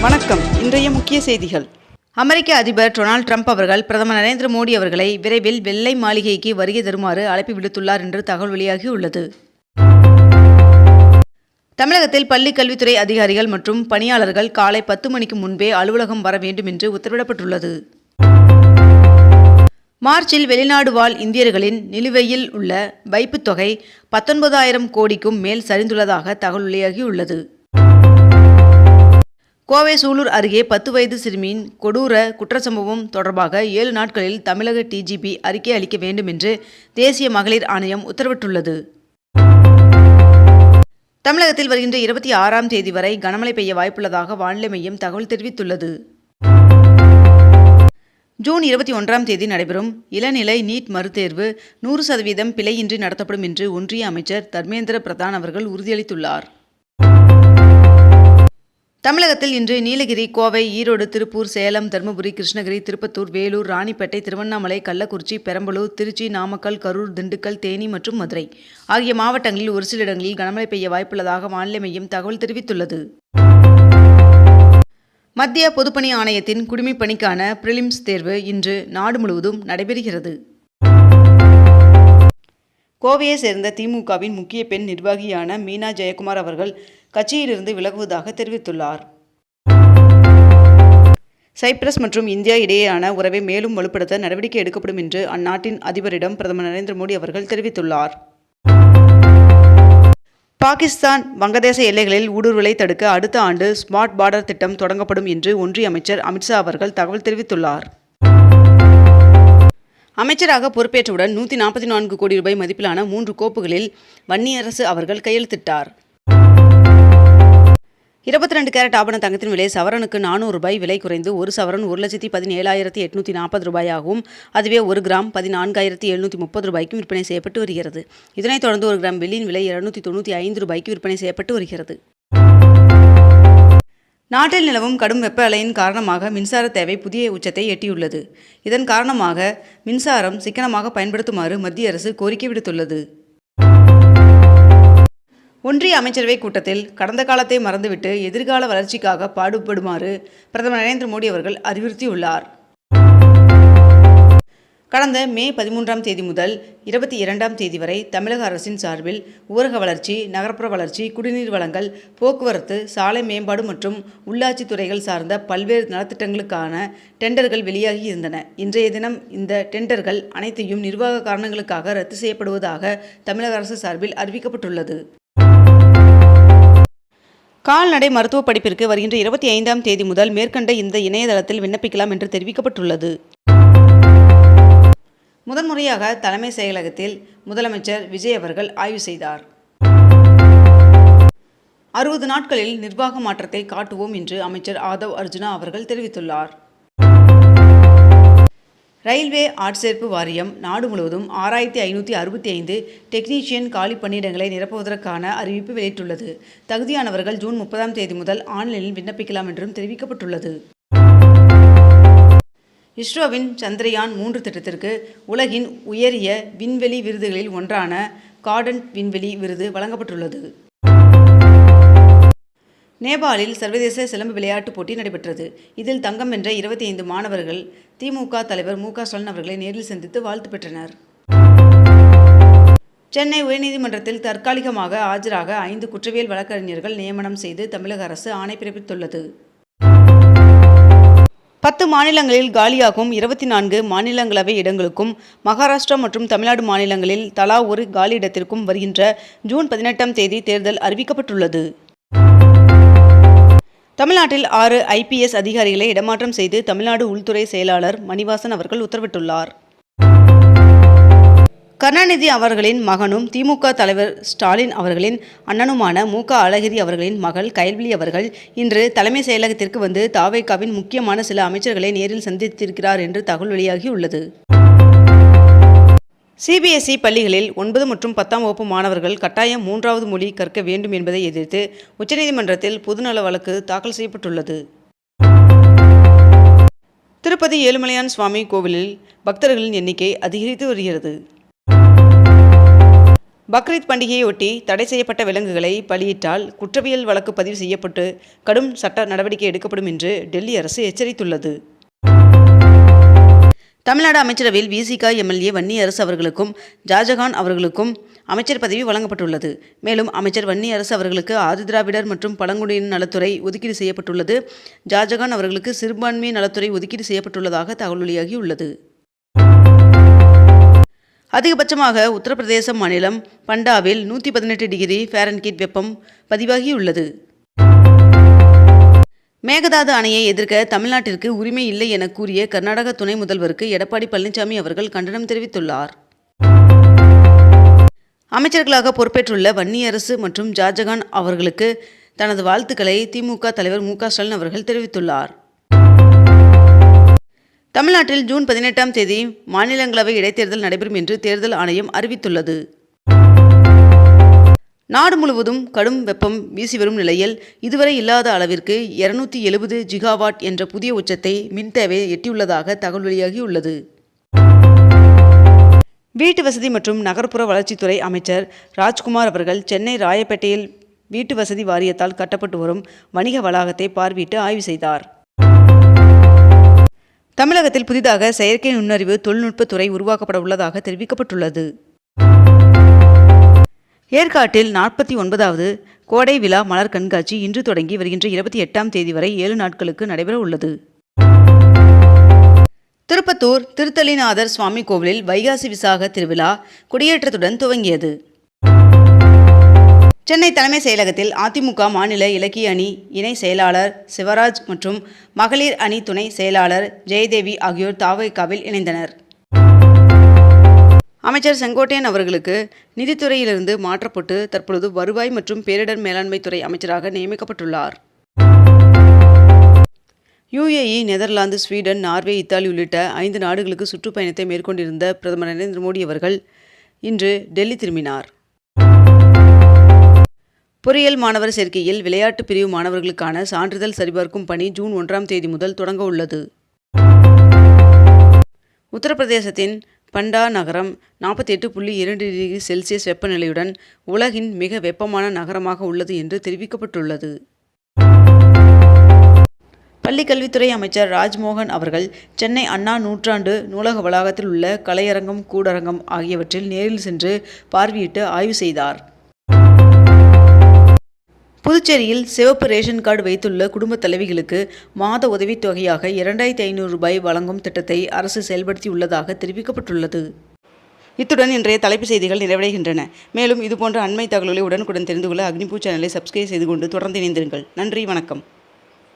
வணக்கம். இன்றைய முக்கிய செய்திகள். அமெரிக்க அதிபர் டொனால்ட் ட்ரம்ப் அவர்கள் பிரதமர் நரேந்திர மோடி அவர்களை விரைவில் வெள்ளை மாளிகைக்கு வருகை தருமாறு அழைப்பு விடுத்துள்ளார் என்று தகவல் வெளியாகியுள்ளது. தமிழகத்தில் பள்ளி கல்வித்துறை அதிகாரிகள் மற்றும் பணியாளர்கள் காலை 10 மணிக்கு முன்பே அலுவலகம் வர வேண்டும் என்று உத்தரவிடப்பட்டுள்ளது. மார்ச்சில் வெளிநாடு வாழ் இந்தியர்களின் நிலுவையில் உள்ள வைப்புத் தொகை 19,000 கோடிக்கும் மேல் சரிந்துள்ளதாக தகவல் வெளியாகியுள்ளது. கோவை சூலூர் அருகே 10 வயது சிறுமியின் கொடூர குற்றச்சம்பவம் தொடர்பாக 7 நாட்களில் தமிழக டிஜிபி அறிக்கை அளிக்க வேண்டும் என்று தேசிய மகளிர் ஆணையம் உத்தரவிட்டுள்ளது. தமிழகத்தில் வருகின்ற 26ஆம் தேதி வரை கனமழை பெய்ய வாய்ப்புள்ளதாக வானிலை மையம் தகவல் தெரிவித்துள்ளது. ஜூன் 21ஆம் தேதி நடைபெறும் இளநிலை நீட் மறுதேர்வு 100% பிழையின்றி நடத்தப்படும் என்று ஒன்றிய அமைச்சர் தர்மேந்திர பிரதான் அவர்கள் உறுதியளித்துள்ளார். தமிழகத்தில் இன்று நீலகிரி, கோவை, ஈரோடு, திருப்பூர், சேலம், தருமபுரி, கிருஷ்ணகிரி, திருப்பத்தூர், வேலூர், ராணிப்பேட்டை, திருவண்ணாமலை, கள்ளக்குறிச்சி, பெரம்பலூர், திருச்சி, நாமக்கல், கரூர், திண்டுக்கல், தேனி மற்றும் மதுரை ஆகிய மாவட்டங்களில் ஒரு சில இடங்களில் கனமழை பெய்ய வாய்ப்புள்ளதாக வானிலை மையம் தகவல் தெரிவித்துள்ளது. மத்திய பொதுப்பணி ஆணையத்தின் குடிமைப் பணிக்கான பிரிலிம்ஸ் தேர்வு இன்று நாடு முழுவதும் நடைபெறுகிறது. கோவையை சேர்ந்த திமுகவின் முக்கிய பெண் நிர்வாகியான மீனா ஜெயக்குமார் அவர்கள் கட்சியிலிருந்து விலகுவதாக தெரிவித்துள்ளார். சைப்ரஸ் மற்றும் இந்தியா இடையேயான உறவை மேலும் வலுப்படுத்த நடவடிக்கை எடுக்கப்படும் என்று அந்நாட்டின் அதிபரிடம் பிரதமர் நரேந்திர மோடி அவர்கள் தெரிவித்துள்ளார். பாகிஸ்தான் வங்கதேச எல்லைகளில் ஊடுருவலை தடுக்க அடுத்த ஆண்டு ஸ்மார்ட் பார்டர் திட்டம் தொடங்கப்படும் என்று ஒன்றிய அமைச்சர் அமித்ஷா அவர்கள் தகவல் தெரிவித்துள்ளார். அமைச்சராக பொறுப்பேற்றவுடன் 144 கோடி ரூபாய் மதிப்பிலான 3 கோப்புகளில் வன்னியரசு அவர்கள் கையெழுத்திட்டார். 22 கேரட் ஆபண தங்கத்தின் விலை சவரனுக்கு 400 ரூபாய் விலை குறைந்து ஒரு சவரன் 1,17,840 ரூபாயாகவும், அதுவே 1 கிராம் 14,730 ரூபாய்க்கும் விற்பனை செய்யப்பட்டு வருகிறது. இதனைத் தொடர்ந்து 1 கிராம் வெள்ளியின் விலை 295 ரூபாய்க்கு விற்பனை செய்யப்பட்டு வருகிறது. நாட்டில் நிலவும் கடும் வெப்ப அலையின் காரணமாக மின்சார தேவை புதிய உச்சத்தை எட்டியுள்ளது. இதன் காரணமாக மின்சாரம் சிக்கனமாக பயன்படுத்துமாறு மத்திய அரசு கோரிக்கை விடுத்துள்ளது. ஒன்றிய அமைச்சரவை கூட்டத்தில் கடந்த காலத்தை மறந்துவிட்டு எதிர்கால வளர்ச்சிக்காக பாடுபடுமாறு பிரதமர் நரேந்திர மோடி அவர்கள் அறிவுறுத்தியுள்ளார். கடந்த மே 13ஆம் தேதி முதல் 22ஆம் தேதி வரை தமிழக அரசின் சார்பில் ஊரக வளர்ச்சி, நகர்ப்புற வளர்ச்சி, குடிநீர் வழங்கல், போக்குவரத்து, சாலை மேம்பாடு மற்றும் உள்ளாட்சி துறைகள் சார்ந்த பல்வேறு நலத்திட்டங்களுக்கான டெண்டர்கள் வெளியாகி இருந்தன. இன்றைய தினம் இந்த டெண்டர்கள் அனைத்தையும் நிர்வாக காரணங்களுக்காக ரத்து செய்யப்படுவதாக தமிழக அரசு சார்பில் அறிவிக்கப்பட்டுள்ளது. கால்நடை மருத்துவ படிப்பிற்கு வருகின்ற 25ஆம் தேதி முதல் மேற்கண்ட இந்த இணையதளத்தில் விண்ணப்பிக்கலாம் என்று தெரிவிக்கப்பட்டுள்ளது. முதன்முறையாக தலைமை செயலகத்தில் முதலமைச்சர் விஜய் அவர்கள் ஆய்வு செய்தார். 60 நாட்களில் நிர்வாக மாற்றத்தை காட்டுவோம் என்று அமைச்சர் ஆதவ் அர்ஜுனா அவர்கள் தெரிவித்துள்ளார். ரயில்வே ஆட்சேர்ப்பு வாரியம் நாடு முழுவதும் 6,565 டெக்னீஷியன் காலி பணியிடங்களை நிரப்புவதற்கான அறிவிப்பு வெளியிட்டுள்ளது. தகுதியானவர்கள் ஜூன் 30ஆம் தேதி முதல் ஆன்லைனில் விண்ணப்பிக்கலாம் என்றும் தெரிவிக்கப்பட்டுள்ளது. இஸ்ரோவின் சந்திரயான் 3 திட்டத்திற்கு உலகின் உயரிய விண்வெளி விருதுகளில் ஒன்றான கார்டன்ட் விண்வெளி விருது வழங்கப்பட்டுள்ளது. நேபாளில் சர்வதேச சிலம்பு விளையாட்டுப் போட்டி நடைபெற்றது. இதில் தங்கம் வென்ற 25 மாணவர்கள் திமுக தலைவர் மு.க.ஸ்டாலின் அவர்களை நேரில் சந்தித்து வாழ்த்து பெற்றனர். சென்னை உயர்நீதிமன்றத்தில் தற்காலிகமாக ஆஜராக 5 குற்றவியல் வழக்கறிஞர்கள் நியமனம் செய்து தமிழக அரசு ஆணை பிறப்பித்துள்ளது. 10 மாநிலங்களில் காலியாகும் 24 மாநிலங்களவை இடங்களுக்கும் மகாராஷ்டிரா மற்றும் தமிழ்நாடு மாநிலங்களில் தலா ஒரு காலி இடத்திற்கும் வருகின்ற ஜூன் 18ஆம் தேதி தேர்தல் அறிவிக்கப்பட்டுள்ளது. தமிழ்நாட்டில் 6 IPS அதிகாரிகளை இடமாற்றம் செய்து தமிழ்நாடு உள்துறை செயலாளர் மணிவாசன் அவர்கள் உத்தரவிட்டுள்ளார். கருணாநிதி அவர்களின் மகனும் திமுக தலைவர் ஸ்டாலின் அவர்களின் அண்ணனுமான மு.க. அழகிரி அவர்களின் மகள் கயல்விழி அவர்கள் இன்று தலைமை செயலகத்திற்கு வந்து தாவேகாவின் முக்கியமான சில அமைச்சர்களை நேரில் சந்தித்திருக்கிறார் என்று தகவல் வெளியாகியுள்ளது. CBSE பள்ளிகளில் 9 மற்றும் 10ஆம் வகுப்பு மாணவர்கள் கட்டாயம் 3வது மொழி கற்க வேண்டும் என்பதை எதிர்த்து உச்சநீதிமன்றத்தில் பொதுநல வழக்கு தாக்கல் செய்யப்பட்டுள்ளது. திருப்பதி ஏழுமலையான் சுவாமி கோவிலில் பக்தர்களின் எண்ணிக்கை அதிகரித்து வருகிறது. பக்ரீத் பண்டிகையொட்டி தடை செய்யப்பட்ட விலங்குகளை பலியிட்டால் குற்றவியல் வழக்கு பதிவு செய்யப்பட்டு கடும் சட்ட நடவடிக்கை எடுக்கப்படும் என்று டெல்லி அரசு எச்சரித்துள்ளது. தமிழ்நாடு அமைச்சரவையில் விசிக எம்எல்ஏ வன்னியரசு அவர்களுக்கும் ஷாஜகான் அவர்களுக்கும் அமைச்சர் பதவி வழங்கப்பட்டுள்ளது. மேலும் அமைச்சர் வன்னியரசு அவர்களுக்கு ஆதிதிராவிடர் மற்றும் பழங்குடியினர் நலத்துறை ஒதுக்கீடு செய்யப்பட்டுள்ளது. ஷாஜகான் அவர்களுக்கு சிறுபான்மை நலத்துறை ஒதுக்கீடு செய்யப்பட்டுள்ளதாக தகவல் வெளியாகியுள்ளது. அதிகபட்சமாக உத்தரப்பிரதேச மாநிலம் பண்டாவில் 118 டிகிரி ஃபாரன்ஹீட் வெப்பம் பதிவாகியுள்ளது. மேகதாது அணையை எதிர்க்க தமிழ்நாட்டிற்கு உரிமை இல்லை என கூறிய கர்நாடக துணை முதல்வருக்கு எடப்பாடி பழனிசாமி அவர்கள் கண்டனம் தெரிவித்துள்ளார். அமைச்சர்களாக பொறுப்பேற்றுள்ள வன்னியரசு மற்றும் ஷாஜகான் அவர்களுக்கு தனது வாழ்த்துக்களை திமுக தலைவர் மு.க. ஸ்டாலின் அவர்கள் தெரிவித்துள்ளார். தமிழ்நாட்டில் ஜூன் 18ஆம் தேதி மாநிலங்களவை இடைத்தேர்தல் நடைபெறும் என்று தேர்தல் ஆணையம் அறிவித்துள்ளது. நாடு முழுவதும் கடும் வெப்பம் வீசி வரும் நிலையில் இதுவரை இல்லாத அளவிற்கு 270 ஜிகாவாட் என்ற புதிய உச்சத்தை மின் தேவை எட்டியுள்ளதாக தகவல் வெளியாகியுள்ளது. வீட்டு வசதி மற்றும் நகர்ப்புற வளர்ச்சித்துறை அமைச்சர் ராஜ்குமார் அவர்கள் சென்னை ராயப்பேட்டையில் வீட்டு வசதி வாரியத்தால் கட்டப்பட்டு வரும் வணிக வளாகத்தை பார்வையிட்டு ஆய்வு செய்தார். தமிழகத்தில் புதிதாக செயற்கை நுண்ணறிவு தொழில்நுட்பத்துறை உருவாக்கப்பட உள்ளதாக தெரிவிக்கப்பட்டுள்ளது. ஏற்காட்டில் 49வது கோடை விழா மலர் கண்காட்சி இன்று தொடங்கி வருகின்ற 28ஆம் தேதி வரை 7 நாட்களுக்கு நடைபெற உள்ளது. திருப்பத்தூர் திருத்தலிநாதர் சுவாமி கோவிலில் வைகாசி விசாக திருவிழா கொடியேற்றத்துடன் துவங்கியது. சென்னை தலைமை செயலகத்தில் அதிமுக மாநில இலக்கிய அணி இணை செயலாளர் சிவராஜ் மற்றும் மகளிர் அணி துணை செயலாளர் ஜெயதேவி ஆகியோர் தவேகாவில் இணைந்தனர். அமைச்சர் செங்கோட்டையன் அவர்களுக்கு நிதித்துறையிலிருந்து மாற்றப்பட்டு தற்பொழுது வருவாய் மற்றும் பேரிடர் மேலாண்மை துறை அமைச்சராக நியமிக்கப்பட்டுள்ளார். UAE, Netherlands, Sweden, Norway, Italy உள்ளிட்ட 5 நாடுகளுக்கு சுற்றுப்பயணத்தை மேற்கொண்டிருந்த பிரதமர் நரேந்திர மோடி அவர்கள் இன்று டெல்லி திரும்பினார். பொறியியல் மாணவர் சேர்க்கையில் விளையாட்டு பிரிவு மாணவர்களுக்கான சான்றிதழ் சரிபார்க்கும் பணி ஜூன் 1ஆம் தேதி முதல் தொடங்க உள்ளது. உத்தரப்பிரதேசத்தின் பண்டா நகரம் 48.2 டிகிரி செல்சியஸ் வெப்பநிலையுடன் உலகின் மிக வெப்பமான நகரமாக உள்ளது என்று தெரிவிக்கப்பட்டுள்ளது. பள்ளிக்கல்வித்துறை அமைச்சர் ராஜ்மோகன் அவர்கள் சென்னை அண்ணா நூற்றாண்டு நூலக வளாகத்தில் உள்ள கலையரங்கம், கூடரங்கம் ஆகியவற்றில் நேரில் சென்று பார்வையிட்டு ஆய்வு செய்தார். புதுச்சேரியில் சிவப்பு ரேஷன் கார்டு வைத்துள்ள குடும்ப தலைவிகளுக்கு மாத உதவித்தொகையாக 2500 ரூபாய் வழங்கும் திட்டத்தை அரசு செயல்படுத்தியுள்ளதாக தெரிவிக்கப்பட்டுள்ளது. இத்துடன் இன்றைய தலைப்புச் செய்திகள் நிறைவடைகின்றன. மேலும் இதுபோன்ற அண்மை தகவல்களை உடனுக்குடன் தெரிந்து கொள்ள அக்னிபூ சேனலை சப்ஸ்கிரைப் செய்து கொண்டு தொடர்ந்து இணைந்திருங்கள். நன்றி, வணக்கம்.